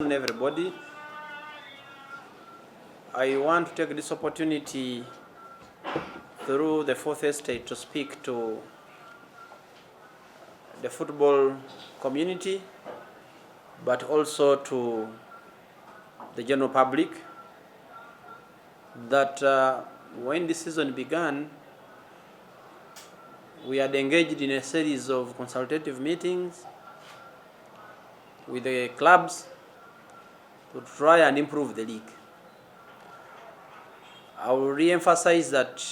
Everybody, I want to take this opportunity through the Fourth Estate to speak to the football community, but also to the general public, that when the season began, we had engaged in a series of consultative meetings with the clubs to try and improve the league. I will re-emphasize that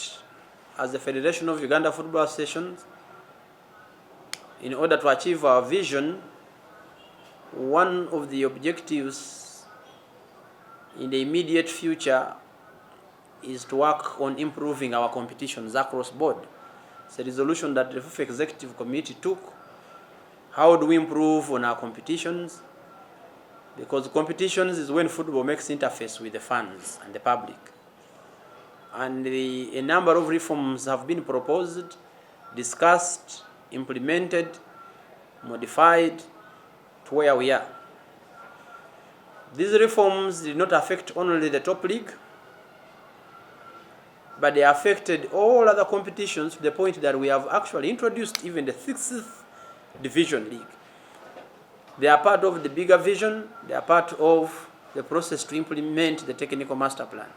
as the Federation of Uganda Football Associations, in order to achieve our vision, one of the objectives in the immediate future is to work on improving our competitions across board. It's a resolution that the FUFA Executive Committee took. How do we improve on our competitions? Because competitions is when football makes interface with the fans and the public. And a number of reforms have been proposed, discussed, implemented, modified to where we are. These reforms did not affect only the top league, but they affected all other competitions to the point that we have actually introduced even the 6th Division League. They are part of the bigger vision. They are part of the process to implement the technical master plan.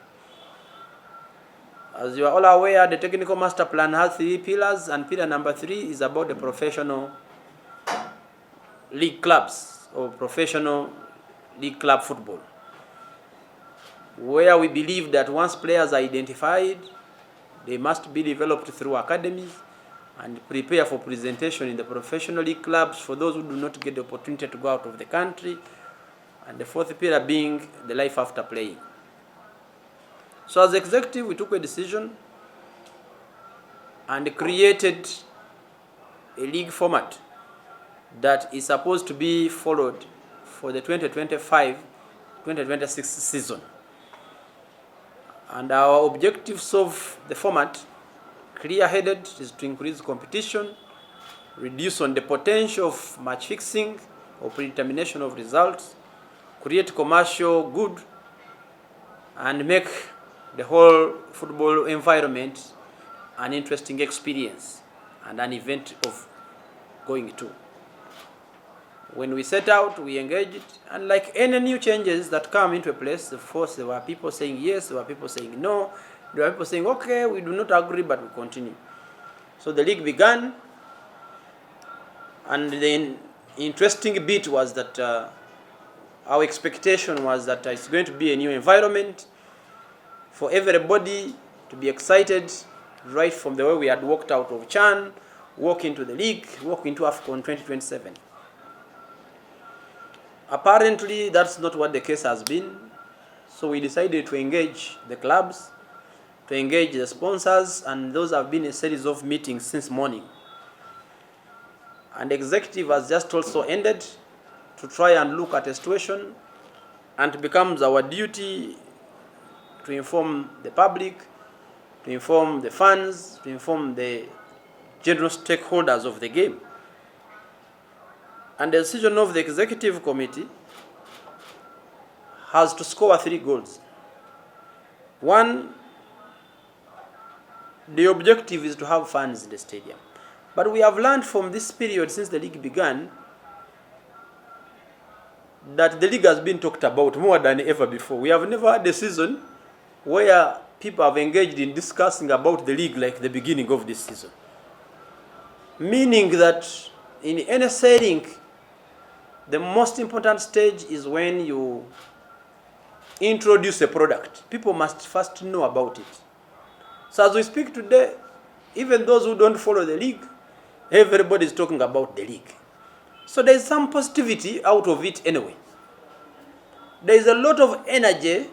As you are all aware, the technical master plan has 3 pillars, and pillar number 3 is about the professional league clubs or professional league club football, where we believe that once players are identified, they must be developed through academies and prepare for presentation in the professional league clubs for those who do not get the opportunity to go out of the country, and the 4th pillar being the life after playing. So as executive, we took a decision and created a league format that is supposed to be followed for the 2025-2026 season. And our objectives of the format, clear-headed, is to increase competition, reduce on the potential of match fixing or predetermination of results, create commercial good, and make the whole football environment an interesting experience and an event of going to. When we set out, we engaged, and like any new changes that come into a place, of course, there were people saying yes, there were people saying no, there were people saying, okay, we do not agree, but we continue. So the league began, and the interesting bit was that our expectation was that it's going to be a new environment for everybody to be excited right from the way we had walked out of Chan, walk into the league, walk into AFCON 2027. Apparently, that's not what the case has been. So we decided to engage the clubs, to engage the sponsors, and those have been a series of meetings since morning. And the executive has just also ended to try and look at a situation, and it becomes our duty to inform the public, to inform the fans, to inform the general stakeholders of the game. And the decision of the executive committee has to score 3 goals. 1, the objective is to have fans in the stadium. But we have learned from this period since the league began that the league has been talked about more than ever before. We have never had a season where people have engaged in discussing about the league like the beginning of this season. Meaning that in any setting, the most important stage is when you introduce a product. People must first know about it. So as we speak today, even those who don't follow the league, everybody is talking about the league. So there is some positivity out of it anyway. There is a lot of energy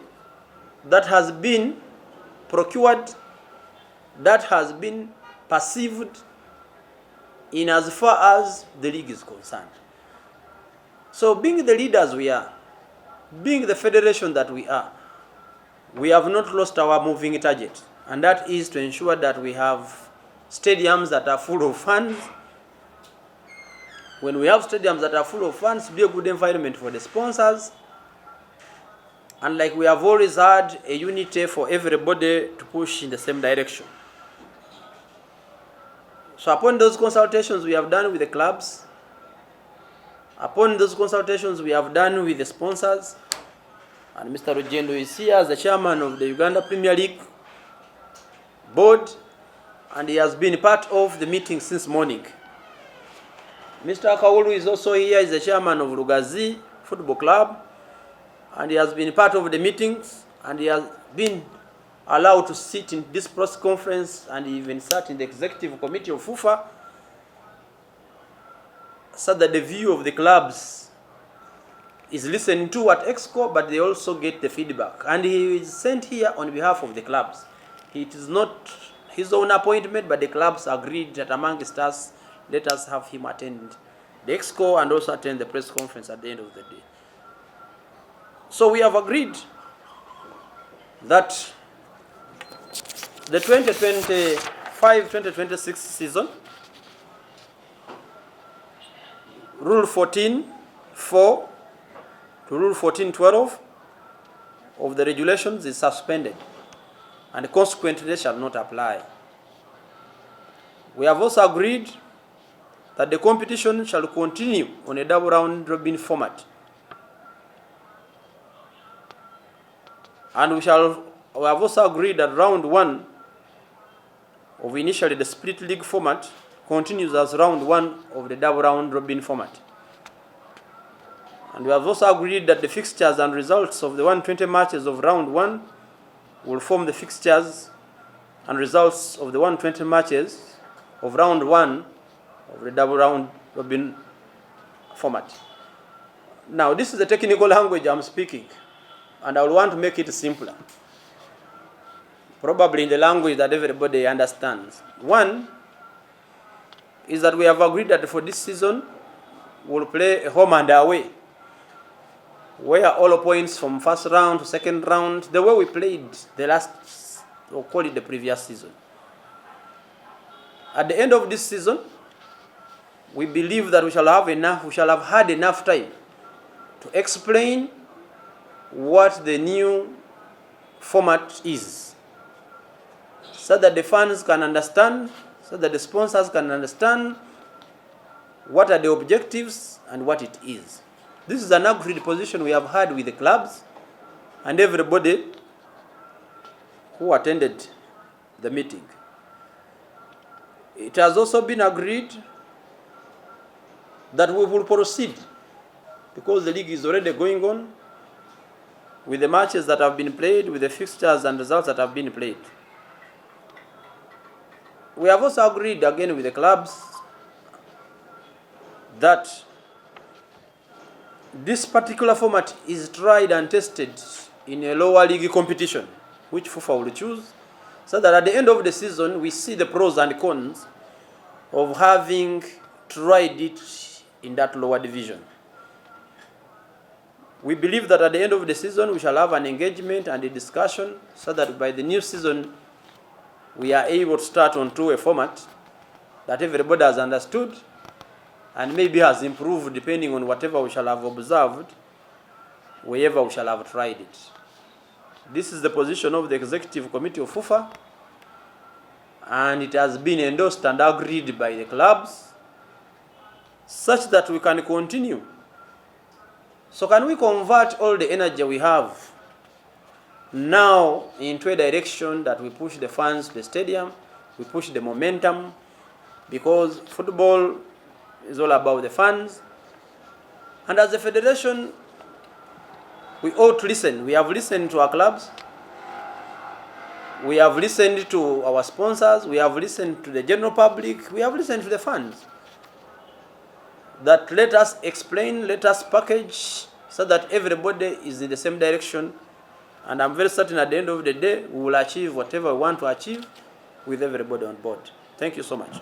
that has been procured, that has been perceived in as far as the league is concerned. So being the leaders we are, being the federation that we are, we have not lost our moving target, and that is to ensure that we have stadiums that are full of fans. When we have stadiums that are full of fans, be a good environment for the sponsors, And like we have always had a unity for everybody to push in the same direction. So upon those consultations we have done with the clubs, upon those consultations we have done with the sponsors, and Mr. Rugendo is here as the chairman of the Uganda Premier League board, and he has been part of the meeting since morning. Mr. Kaulu is also here, is the chairman of Lugazi Football Club, and he has been part of the meetings, and he has been allowed to sit in this press conference, and he even sat in the executive committee of FUFA, so that the view of the clubs is listened to at EXCO, but they also get the feedback. And he is sent here on behalf of the clubs. It is not his own appointment, but the clubs agreed that amongst us, let us have him attend the EXCO and also attend the press conference at the end of the day. So we have agreed that the 2025-2026 season, Rule 14.4 to Rule 14.12 of the regulations is suspended, and consequently shall not apply. We have also agreed that the competition shall continue on a double round robin format. And we have also agreed that round 1 of initially the split league format continues as round 1 of the double round robin format. And we have also agreed that the fixtures and results of the 120 matches of round 1 will form the fixtures and results of the 120 matches of round 1 of the double round robin format. Now, this is the technical language I'm speaking, and I will want to make it simpler, probably in the language that everybody understands. One is that we have agreed that for this season we'll play a home and away, where all points from first round to second round, the way we played the last, or call it the previous season. At the end of this season, we believe that we shall have had enough time to explain what the new format is, so that the fans can understand, so that the sponsors can understand what are the objectives and what it is. This is an agreed position we have had with the clubs and everybody who attended the meeting. It has also been agreed that we will proceed, because the league is already going on, with the matches that have been played, with the fixtures and results that have been played. We have also agreed again with the clubs that this particular format is tried and tested in a lower league competition, which FUFA will choose, so that at the end of the season we see the pros and cons of having tried it in that lower division. We believe that at the end of the season we shall have an engagement and a discussion, so that by the new season we are able to start onto a format that everybody has understood and maybe has improved depending on whatever we shall have observed, wherever we shall have tried it. This is the position of the executive committee of FUFA, and it has been endorsed and agreed by the clubs, such that we can continue. So can we convert all the energy we have now into a direction that we push the fans to the stadium, we push the momentum, because football is all about the fans. And as a federation, we ought to listen. We have listened to our clubs, we have listened to our sponsors, we have listened to the general public, we have listened to the fans. That let us explain, let us package, so that everybody is in the same direction. And I'm very certain at the end of the day, we will achieve whatever we want to achieve with everybody on board. Thank you so much.